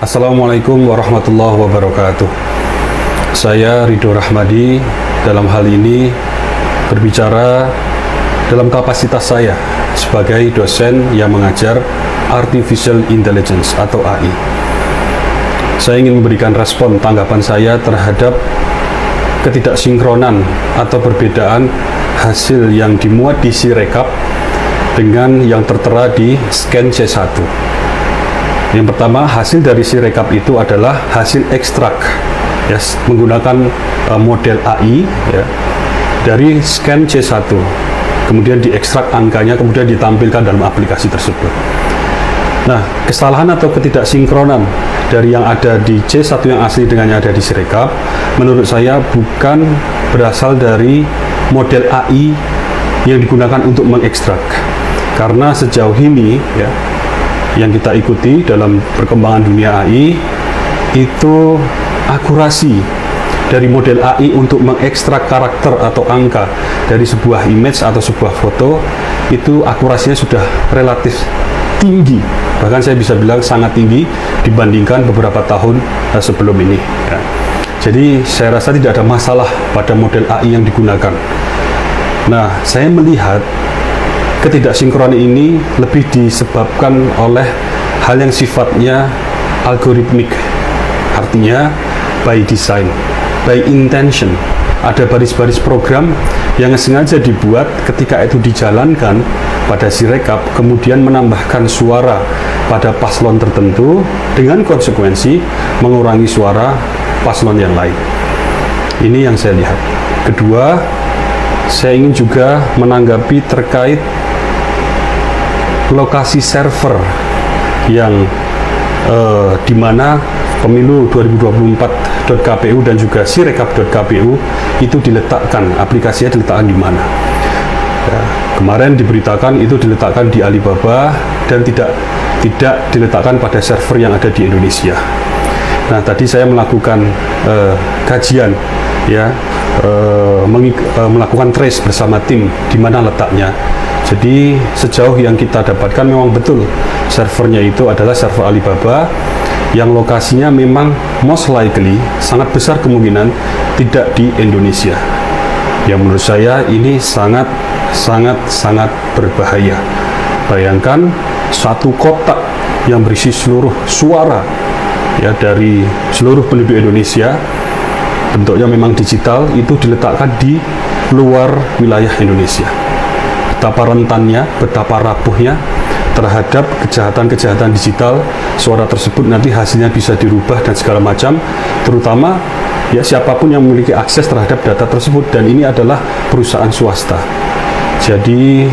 Assalamualaikum warahmatullahi wabarakatuh. Saya Ridho Rahmadi dalam hal ini berbicara dalam kapasitas saya sebagai dosen yang mengajar Artificial Intelligence atau AI. Saya ingin memberikan respon tanggapan saya terhadap ketidaksinkronan atau perbedaan hasil yang dimuat di Sirekap dengan yang tertera di scan C1. Yang pertama, hasil dari Sirekap itu adalah hasil ekstrak ya, menggunakan model AI ya, dari scan C1, kemudian diekstrak angkanya, kemudian ditampilkan dalam aplikasi tersebut. Nah, kesalahan atau ketidaksinkronan dari yang ada di C1 yang asli dengan yang ada di Sirekap, menurut saya bukan berasal dari model AI yang digunakan untuk mengekstrak. Karena sejauh ini ya, yang kita ikuti dalam perkembangan dunia AI, itu akurasi dari model AI untuk mengekstrak karakter atau angka dari sebuah image atau sebuah foto, itu akurasinya sudah relatif tinggi, bahkan saya bisa bilang sangat tinggi dibandingkan beberapa tahun sebelum ini ya. Jadi saya rasa tidak ada masalah pada model AI yang digunakan. Nah, saya melihat ketidaksinkronan ini lebih disebabkan oleh hal yang sifatnya algoritmik, artinya by design, by intention. Ada baris-baris program yang sengaja dibuat ketika itu dijalankan pada Sirekap, kemudian menambahkan suara pada paslon tertentu dengan konsekuensi mengurangi suara paslon yang lain. Ini yang saya lihat. Kedua, saya ingin juga menanggapi terkait lokasi server yang di mana pemilu 2024.kpu dan juga sirekap.kpu itu diletakkan, aplikasinya diletakkan di mana. Ya, kemarin diberitakan itu diletakkan di Alibaba dan tidak diletakkan pada server yang ada di Indonesia. Nah, tadi saya melakukan kajian, ya, melakukan trace bersama tim di mana letaknya. Jadi sejauh yang kita dapatkan memang betul servernya itu adalah server Alibaba yang lokasinya memang most likely, sangat besar kemungkinan tidak di Indonesia. Yang menurut saya ini sangat berbahaya. Bayangkan satu kotak yang berisi seluruh suara ya dari seluruh penduduk Indonesia, bentuknya memang digital, itu diletakkan di luar wilayah Indonesia. Betapa rentannya, betapa rapuhnya terhadap kejahatan-kejahatan digital. Suara tersebut nanti hasilnya bisa dirubah dan segala macam, terutama ya siapapun yang memiliki akses terhadap data tersebut, dan ini adalah perusahaan swasta. Jadi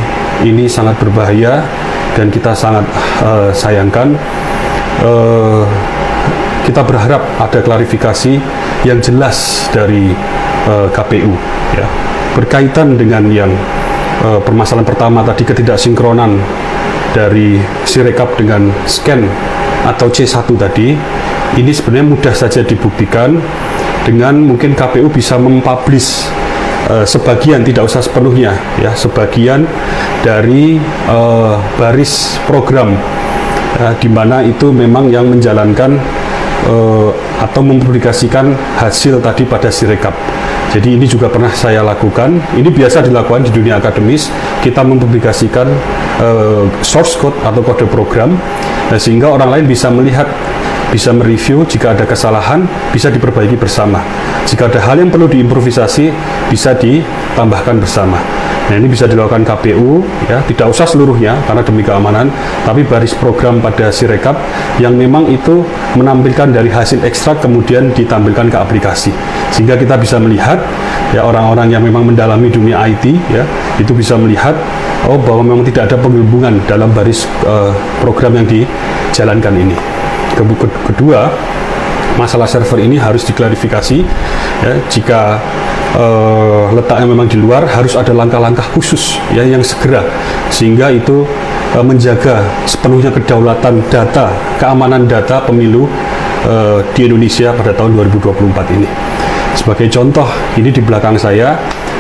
ini sangat berbahaya dan kita sangat sayangkan. Kita berharap ada klarifikasi yang jelas dari KPU ya, berkaitan dengan yang permasalahan pertama tadi, ketidaksinkronan dari Sirekap dengan scan atau C1 tadi. Ini sebenarnya mudah saja dibuktikan dengan mungkin KPU bisa mempublish sebagian, tidak usah sepenuhnya ya, sebagian dari baris program di mana itu memang yang menjalankan atau mempublikasikan hasil tadi pada Sirekap. Jadi ini juga pernah saya lakukan. Ini biasa dilakukan di dunia akademis. Kita mempublikasikan source code atau kode program, sehingga orang lain bisa melihat, bisa mereview. Jika ada kesalahan, bisa diperbaiki bersama. Jika ada hal yang perlu diimprovisasi, bisa ditambahkan bersama. Nah, ini bisa dilakukan KPU ya, tidak usah seluruhnya karena demi keamanan, tapi baris program pada Sirekap yang memang itu menampilkan dari hasil ekstrak kemudian ditampilkan ke aplikasi, sehingga kita bisa melihat ya, orang-orang yang memang mendalami dunia IT ya, itu bisa melihat bahwa memang tidak ada penggelembungan dalam baris program yang dijalankan ini. Kedua, masalah server ini harus diklarifikasi ya, jika letaknya memang di luar, harus ada langkah-langkah khusus ya yang segera, sehingga itu menjaga sepenuhnya kedaulatan data, keamanan data pemilu di Indonesia pada tahun 2024 ini. Sebagai contoh, ini di belakang saya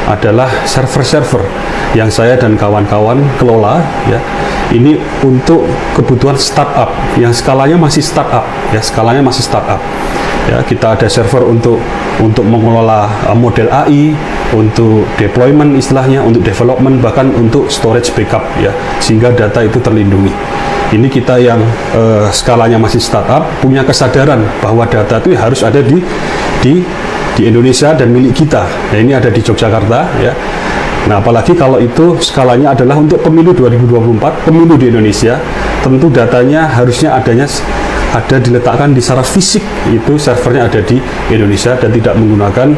adalah server-server yang saya dan kawan-kawan kelola ya. Ini untuk kebutuhan startup yang skalanya masih startup ya, skalanya masih startup. Ya, kita ada server untuk mengelola model AI, untuk deployment istilahnya, untuk development, bahkan untuk storage backup ya, sehingga data itu terlindungi. Ini kita yang skalanya masih startup, punya kesadaran bahwa data itu harus ada di Indonesia dan milik kita. Nah, ini ada di Yogyakarta ya. Nah, apalagi kalau itu skalanya adalah untuk pemilu 2024, pemilu di Indonesia, tentu datanya harusnya ada diletakkan di secara fisik, itu servernya ada di Indonesia dan tidak menggunakan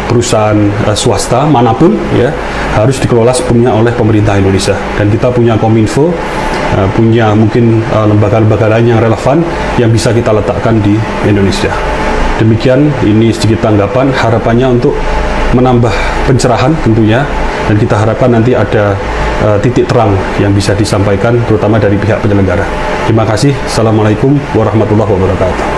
perusahaan swasta manapun ya, harus dikelola sepenuhnya oleh pemerintah Indonesia. Dan kita punya Kominfo, punya mungkin lembaga-lembaga lain yang relevan yang bisa kita letakkan di Indonesia. Demikian, ini sedikit tanggapan, harapannya untuk menambah pencerahan tentunya, dan kita harapkan nanti ada titik terang yang bisa disampaikan terutama dari pihak penyelenggara. Terima kasih. Assalamualaikum warahmatullahi wabarakatuh.